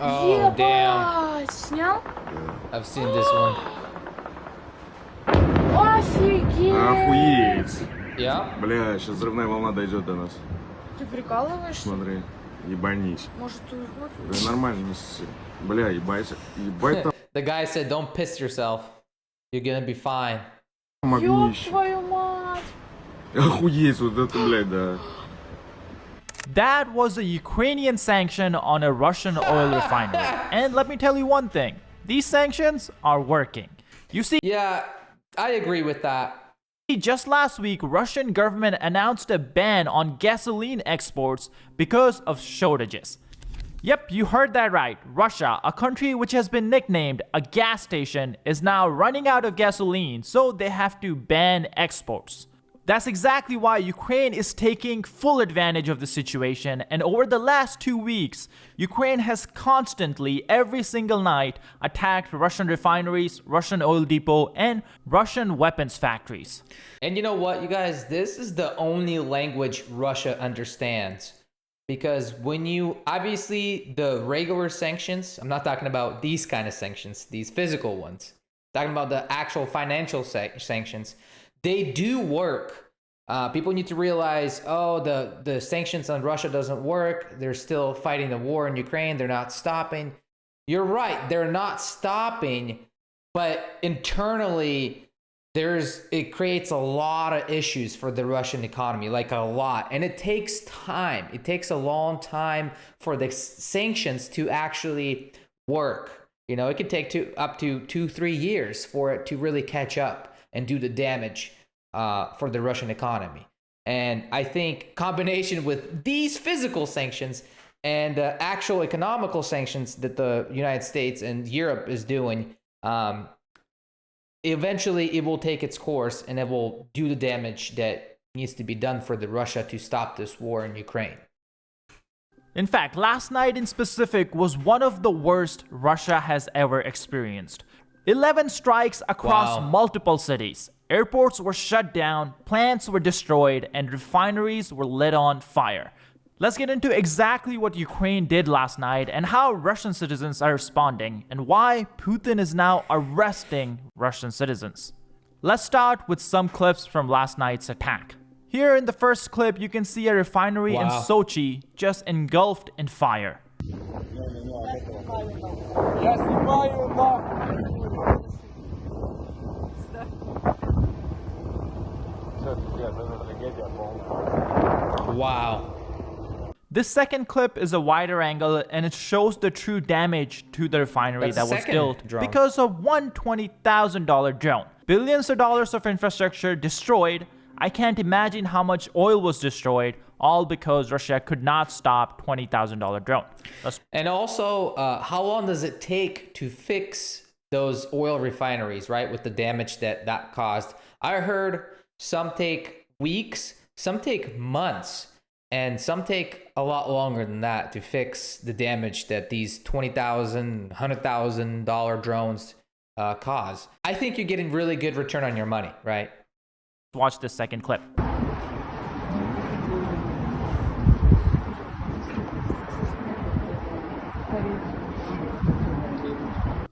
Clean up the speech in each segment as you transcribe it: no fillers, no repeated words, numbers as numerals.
Oh, damn. Ебать! Снял? I've seen this one. Офигеть! Охуеть. Yeah? Бля, сейчас взрывная волна дойдет до нас. Ты прикалываешься? Смотри, ебанись. Может, уйдет? Да нормально, не ссы. Бля, ебать. Ебать там The guy said, don't piss yourself. You're gonna be fine. Ёб огнище. твою мать! Охуеть, вот это, блядь, да. That was a Ukrainian sanction on a Russian oil refinery. And let me tell you one thing, these sanctions are working. You see, Yeah, I agree with that. just last week, Russian government announced a ban on gasoline exports because of shortages. Yep, you heard that right. Russia, a country which has been nicknamed a gas station, is now running out of gasoline, so they have to ban exports. That's exactly why Ukraine is taking full advantage of the situation, and over the last 2 weeks, Ukraine has constantly, every single night, attacked Russian refineries, Russian oil depot, and Russian weapons factories. And you know what, you guys? This is the only language Russia understands. Because when you, obviously, the regular sanctions, I'm not talking about these kind of sanctions, these physical ones, talking about the actual financial sanctions, they do work. People need to realize, oh, the sanctions on Russia doesn't work. They're still fighting the war in Ukraine. They're not stopping. You're right. They're not stopping. But internally, it creates a lot of issues for the Russian economy, like a lot. And it takes time. It takes a long time for the sanctions to actually work. You know, it could take up to 2-3 years for it to really catch up and do the damage for the Russian economy. And I think combination with these physical sanctions and the actual economical sanctions that the United States and Europe is doing, eventually it will take its course and it will do the damage that needs to be done for the Russia to stop this war in Ukraine. In fact, last night in specific was one of the worst Russia has ever experienced. 11 strikes across multiple cities. Airports were shut down, plants were destroyed, and refineries were lit on fire. Let's get into exactly what Ukraine did last night and how Russian citizens are responding and why Putin is now arresting Russian citizens. Let's start with some clips from last night's attack. Here in the first clip, you can see a refinery in Sochi just engulfed in fire. Wow. This second clip is a wider angle and it shows the true damage to the refinery that was killed because of one $20,000 drone. Billions of dollars of infrastructure destroyed. I can't imagine how much oil was destroyed, all because Russia could not stop $20,000 drone. And also, how long does it take to fix those oil refineries, right, with the damage that caused? I heard some take weeks, some take months, and some take a lot longer than that to fix the damage that these $20,000, $100,000 drones cause. I think you're getting really good return on your money, right? Watch this second clip.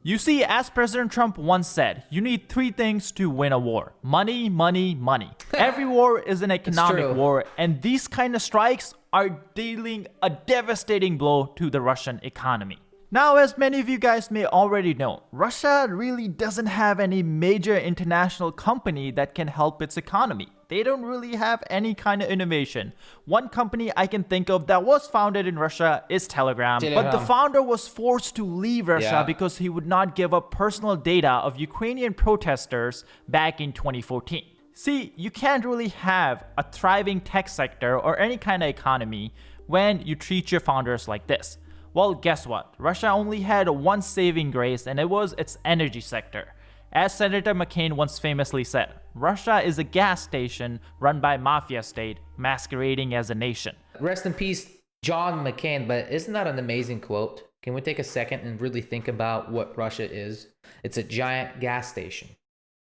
You see, as President Trump once said, you need 3 things to win a war. Money, money, money. Every war is an economic war, and these kind of strikes are dealing a devastating blow to the Russian economy. Now, as many of you guys may already know, Russia really doesn't have any major international company that can help its economy. They don't really have any kind of innovation. One company I can think of that was founded in Russia is Telegram. But the founder was forced to leave Russia because he would not give up personal data of Ukrainian protesters back in 2014. See, you can't really have a thriving tech sector or any kind of economy when you treat your founders like this. Well, guess what? Russia only had one saving grace, and it was its energy sector. As Senator McCain once famously said, Russia is a gas station run by mafia state masquerading as a nation. Rest in peace, John McCain, but isn't that an amazing quote? Can we take a second and really think about what Russia is? It's a giant gas station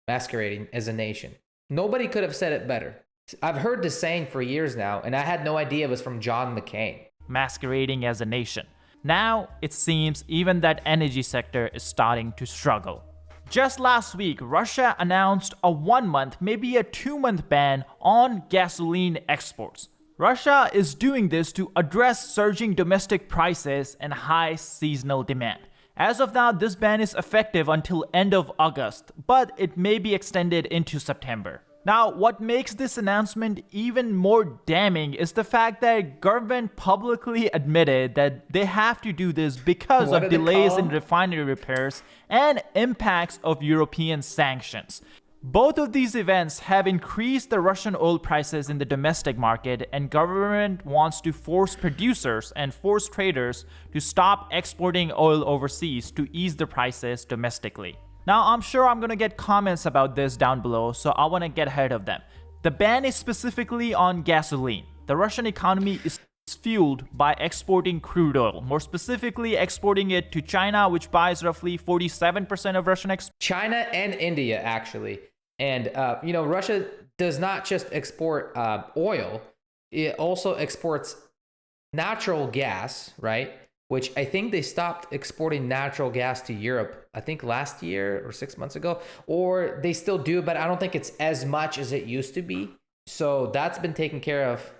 masquerading as a nation. Nobody could have said it better. I've heard this saying for years now, and I had no idea it was from John McCain. Masquerading as a nation. Now, it seems even that energy sector is starting to struggle. Just last week, Russia announced a 1-month, maybe a 2-month ban on gasoline exports. Russia is doing this to address surging domestic prices and high seasonal demand. As of now, this ban is effective until end of August, but it may be extended into September. Now, what makes this announcement even more damning is the fact that government publicly admitted that they have to do this because of delays in refinery repairs and impacts of European sanctions. Both of these events have increased the Russian oil prices in the domestic market, and government wants to force producers and force traders to stop exporting oil overseas to ease the prices domestically. Now, I'm sure I'm gonna get comments about this down below, so I wanna get ahead of them. The ban is specifically on gasoline. The Russian economy is fueled by exporting crude oil, more specifically exporting it to China, which buys roughly 47% of Russian exports. China and India, actually. And, Russia does not just export oil, it also exports natural gas, right? Which I think they stopped exporting natural gas to Europe, I think last year or 6 months ago, or they still do, but I don't think it's as much as it used to be. So that's been taken care of.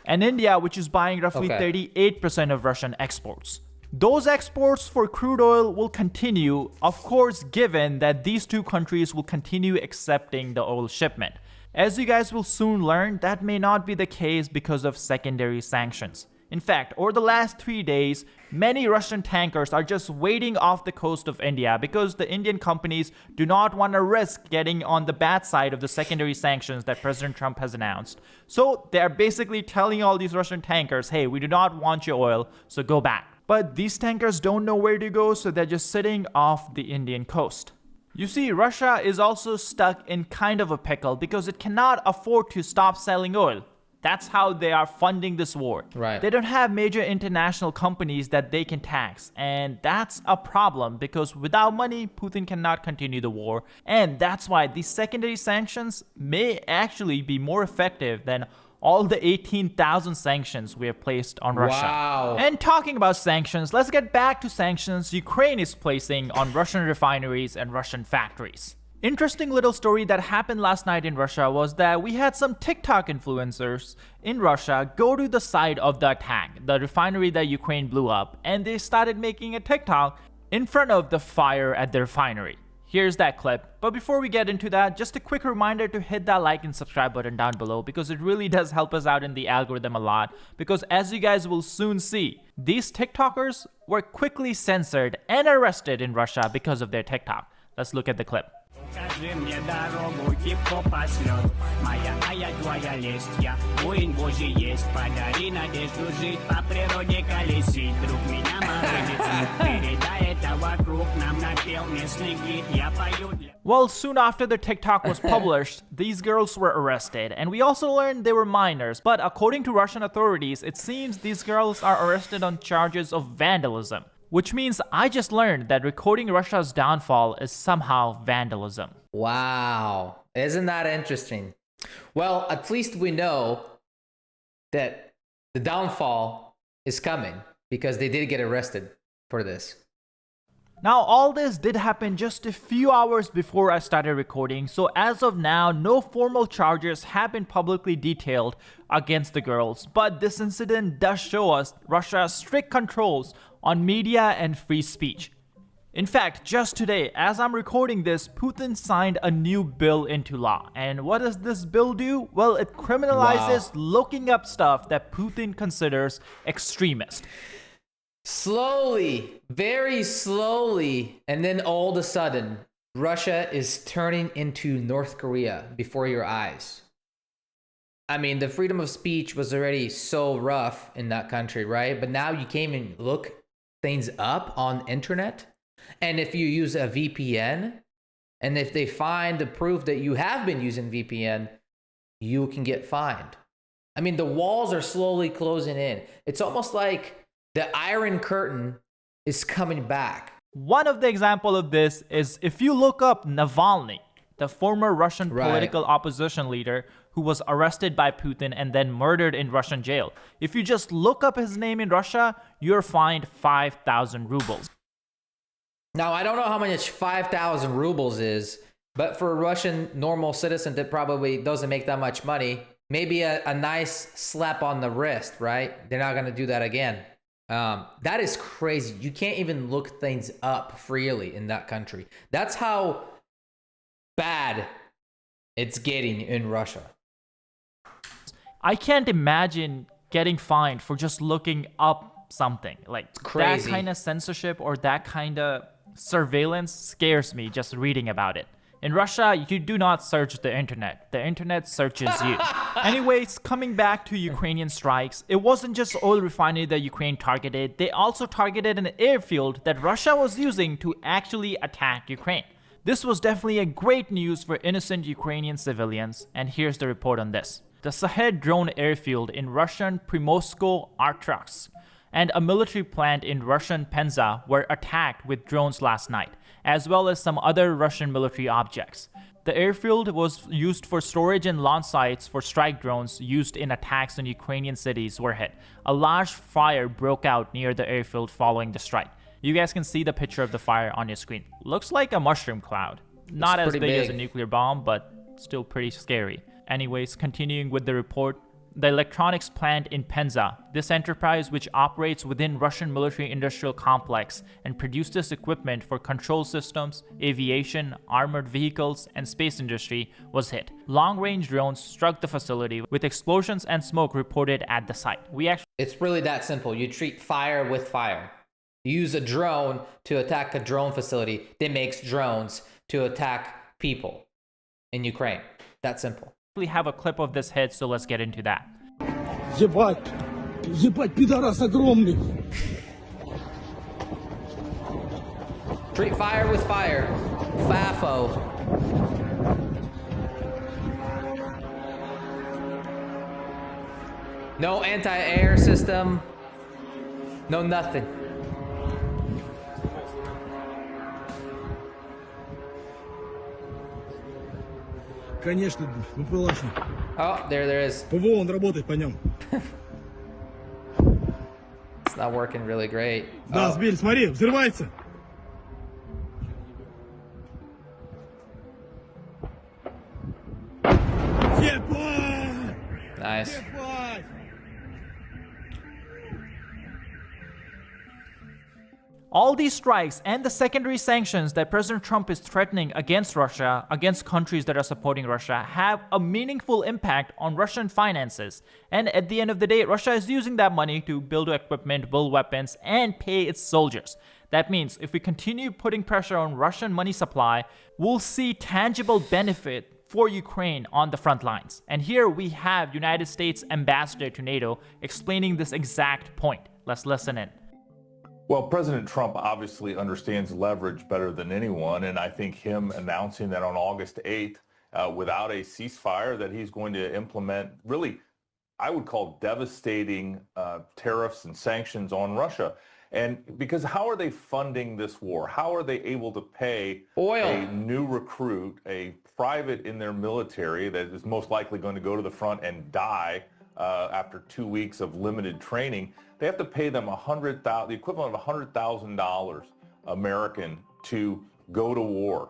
And India, which is buying roughly 38% of Russian exports. Those exports for crude oil will continue, of course, given that these two countries will continue accepting the oil shipment. As you guys will soon learn, that may not be the case because of secondary sanctions. In fact, over the last 3 days, many Russian tankers are just waiting off the coast of India because the Indian companies do not want to risk getting on the bad side of the secondary sanctions that President Trump has announced. So they're basically telling all these Russian tankers, hey, we do not want your oil, so go back. But these tankers don't know where to go, so they're just sitting off the Indian coast. You see, Russia is also stuck in kind of a pickle because it cannot afford to stop selling oil. That's how they are funding this war. Right. They don't have major international companies that they can tax. And that's a problem because without money, Putin cannot continue the war. And that's why these secondary sanctions may actually be more effective than all the 18,000 sanctions we have placed on Russia. Wow. And talking about sanctions, let's get back to sanctions Ukraine is placing on Russian refineries and Russian factories. Interesting little story that happened last night in Russia was that we had some TikTok influencers in Russia go to the site of the attack, the refinery that Ukraine blew up, and they started making a TikTok in front of the fire at the refinery. Here's that clip. But before we get into that, just a quick reminder to hit that like and subscribe button down below because it really does help us out in the algorithm a lot. Because as you guys will soon see, these TikTokers were quickly censored and arrested in Russia because of their TikTok. Let's look at the clip. Покажи мне дорогу, хип-хоп пошлет. Моя твоя лесть, я воин Божий есть. Подари надежду жить, по природе колесить. Друг меня морозит, передай это вокруг. Нам напел местный гид, я пою для... Well, soon after the TikTok was published, these girls were arrested, and we also learned they were minors. But according to Russian authorities, it seems these girls are arrested on charges of vandalism. Which means I just learned that recording Russia's downfall is somehow vandalism. Wow. Isn't that interesting? Well, at least we know that the downfall is coming because they did get arrested for this. Now, all this did happen just a few hours before I started recording, so as of now, no formal charges have been publicly detailed against the girls, but this incident does show us Russia's strict controls on media and free speech. In fact, just today, as I'm recording this, Putin signed a new bill into law. And what does this bill do? Well, it criminalizes looking up stuff that Putin considers extremist. Slowly, very slowly, and then all of a sudden, Russia is turning into North Korea before your eyes. I mean, the freedom of speech was already so rough in that country, right? But now you can't even look things up on internet. And if you use a VPN, and if they find the proof that you have been using VPN, you can get fined. I mean, the walls are slowly closing in. It's almost like the Iron Curtain is coming back. One of the examples of this is if you look up Navalny. the former Russian Right. political opposition leader who was arrested by Putin and then murdered in Russian jail. If you just look up his name in Russia, you're fined 5,000 rubles. Now, I don't know how much 5,000 rubles is, but for a Russian normal citizen that probably doesn't make that much money, maybe a nice slap on the wrist, right? They're not going to do that again. That is crazy. You can't even look things up freely in that country. That's how bad it's getting in Russia. I can't imagine getting fined for just looking up something. Like crazy. That kind of censorship or that kind of surveillance scares me just reading about it. In Russia, you do not search the internet. The internet searches you. Anyways, coming back to Ukrainian strikes, it wasn't just oil refinery that Ukraine targeted. They also targeted an airfield that Russia was using to actually attack Ukraine. This was definitely a great news for innocent Ukrainian civilians, and here's the report on this. The Sahed drone airfield in Russian Primorsko-Artsakh and a military plant in Russian Penza were attacked with drones last night, as well as some other Russian military objects. The airfield was used for storage and launch sites for strike drones used in attacks on Ukrainian cities were hit. A large fire broke out near the airfield following the strike. You guys can see the picture of the fire on your screen. Looks like a mushroom cloud. Not as big as a nuclear bomb, but still pretty scary. Anyways, continuing with the report, the electronics plant in Penza, this enterprise which operates within Russian military-industrial complex and produces equipment for control systems, aviation, armored vehicles, and space industry, was hit. Long-range drones struck the facility with explosions and smoke reported at the site. It's really that simple. You treat fire with fire. You use a drone to attack a drone facility that makes drones to attack people in Ukraine. That simple. We have a clip of this hit, so let's get into that. Ебать! Ебать, пидорас огромный! Treat fire with fire. FAFO. No anti-air system. No nothing. Конечно, ППЛАшный. Oh, there is. ПВО, он работает по нем. It's not working really great. Да, сбили, смотри, взрывается. Ебать! Nice. Ебать! All these strikes and the secondary sanctions that President Trump is threatening against Russia, against countries that are supporting Russia, have a meaningful impact on Russian finances. And at the end of the day, Russia is using that money to build equipment, build weapons, and pay its soldiers. That means if we continue putting pressure on Russian money supply, we'll see tangible benefit for Ukraine on the front lines. And here we have United States ambassador to NATO explaining this exact point. Let's listen in. Well, President Trump obviously understands leverage better than anyone, and I think him announcing that on August 8th, without a ceasefire, that he's going to implement really, I would call devastating tariffs and sanctions on Russia. And because how are they funding this war? How are they able to pay Oil. a new recruit, a private in their military that is most likely going to go to the front and die after 2 weeks of limited training? They have to pay them the equivalent of $100,000 American to go to war.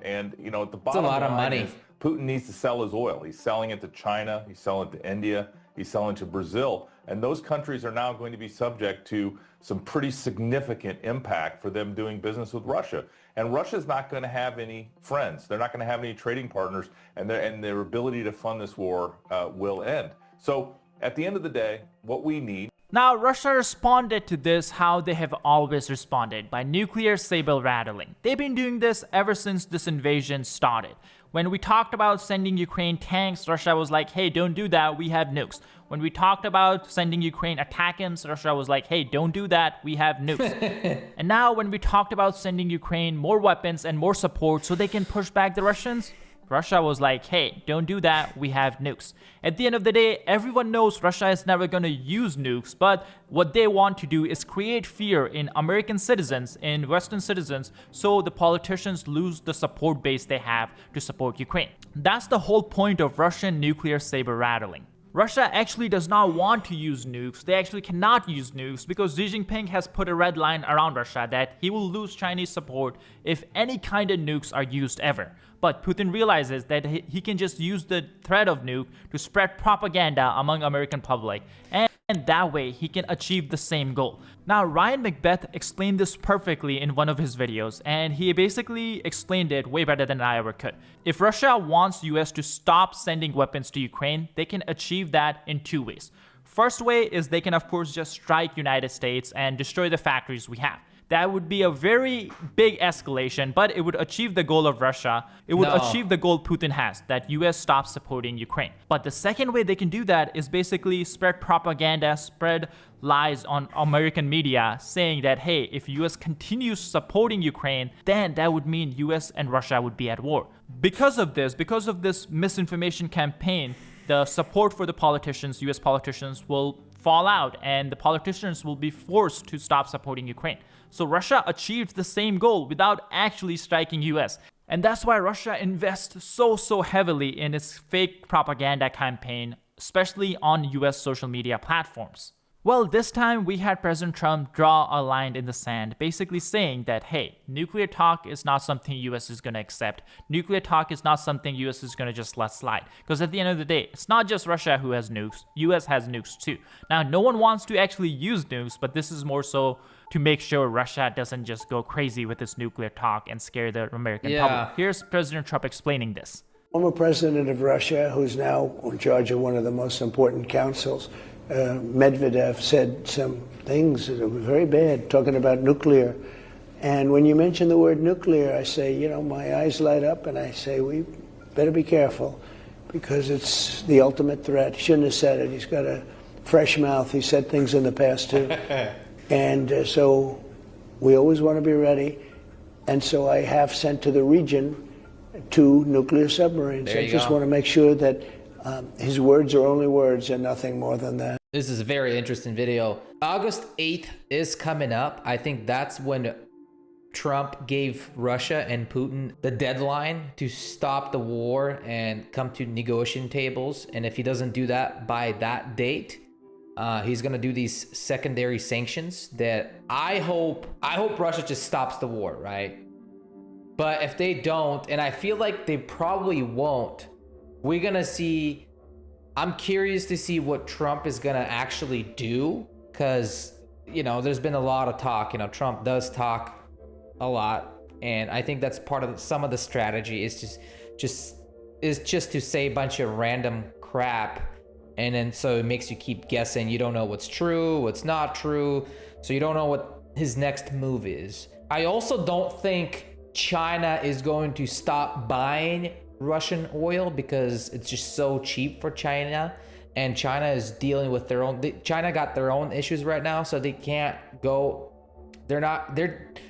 And you know, at the bottom lot of line money. is Putin needs to sell his oil. He's selling it to China. He's selling it to India. He's selling to Brazil. And those countries are now going to be subject to some pretty significant impact for them doing business with Russia. And Russia's not going to have any friends. They're not going to have any trading partners, and their ability to fund this war will end. So at the end of the day, what we need. Now, Russia responded to this how they have always responded, by nuclear saber rattling. They've been doing this ever since this invasion started. When we talked about sending Ukraine tanks, Russia was like, hey, don't do that, we have nukes. When we talked about sending Ukraine ATACMS, Russia was like, hey, don't do that, we have nukes. And now when we talked about sending Ukraine more weapons and more support so they can push back the Russians, Russia was like, hey, don't do that, we have nukes. At the end of the day, everyone knows Russia is never going to use nukes, but what they want to do is create fear in American citizens, in Western citizens, so the politicians lose the support base they have to support Ukraine. That's the whole point of Russian nuclear saber rattling. Russia actually does not want to use nukes. They actually cannot use nukes because Xi Jinping has put a red line around Russia that he will lose Chinese support if any kind of nukes are used ever. But Putin realizes that he can just use the threat of nuke to spread propaganda among American public, and that way he can achieve the same goal. Now, Ryan Macbeth explained this perfectly in one of his videos, and he basically explained it way better than I ever could. If Russia wants US to stop sending weapons to Ukraine, they can achieve that in two ways. First way is they can of course just strike United States and destroy the factories we have. That would be a very big escalation, but it would achieve the goal of Russia. It would achieve the goal Putin has, that US stops supporting Ukraine. But the second way they can do that is basically spread propaganda, spread lies on American media saying that, hey, if US continues supporting Ukraine, then that would mean US and Russia would be at war. Because of this misinformation campaign, the support for the politicians, US politicians, will fall out and the politicians will be forced to stop supporting Ukraine. So Russia achieved the same goal without actually striking US. And that's why Russia invests so heavily in its fake propaganda campaign, especially on US social media platforms. Well, this time we had President Trump draw a line in the sand, basically saying that, hey, nuclear talk is not something US is going to accept. Nuclear talk is not something US is going to just let slide. Because at the end of the day, it's not just Russia who has nukes, US has nukes too. Now, no one wants to actually use nukes, but this is more so to make sure Russia doesn't just go crazy with this nuclear talk and scare the American public. Here's President Trump explaining this. Former president of Russia, who's now in charge of one of the most important councils, Medvedev, said some things that were very bad, talking about nuclear. And when you mention the word nuclear, I say, you know, my eyes light up and I say, we better be careful because it's the ultimate threat. He shouldn't have said it. He's got a fresh mouth. He said things in the past too. And so we always want to be ready. And so I have sent to the region 2 nuclear submarines. I just want to make sure that his words are only words and nothing more than that. This is a very interesting video. August 8th is coming up. I think that's when Trump gave Russia and Putin the deadline to stop the war and come to negotiation tables. And if he doesn't do that by that date, he's gonna do these secondary sanctions that I hope Russia just stops the war, right? But if they don't, and I feel like they probably won't, we're gonna see, I'm curious to see what Trump is gonna actually do, because, you know, there's been a lot of talk. You know, Trump does talk a lot, and I think that's part of some of the strategy is just to say a bunch of random crap, and then so it makes you keep guessing. You don't know what's true, what's not true, so you don't know what his next move is. I also don't think China is going to stop buying Russian oil because it's just so cheap for China, and China is dealing with their own, China got their own issues right now, so they can't go,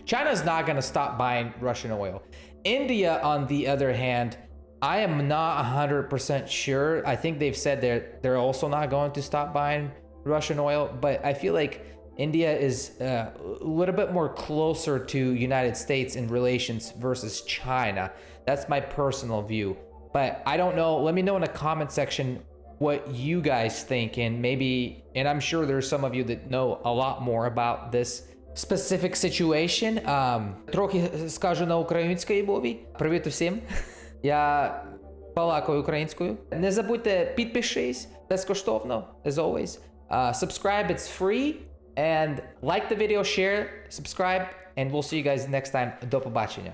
China's not going to stop buying Russian oil. India, on the other hand, I am not 100% sure. I think they've said they're also not going to stop buying Russian oil, but I feel like India is a little bit more closer to United States in relations versus China. That's my personal view, but I don't know. Let me know in the comment section what you guys think, and maybe, and I'm sure there's some of you that know a lot more about this specific situation. Трохи скажу на українській мові. Привіт усім. Я балакаю українською. Не забудьте підпишись безкоштовно, as always. Subscribe, it's free. And like the video, share, subscribe, and we'll see you guys next time. До побачення.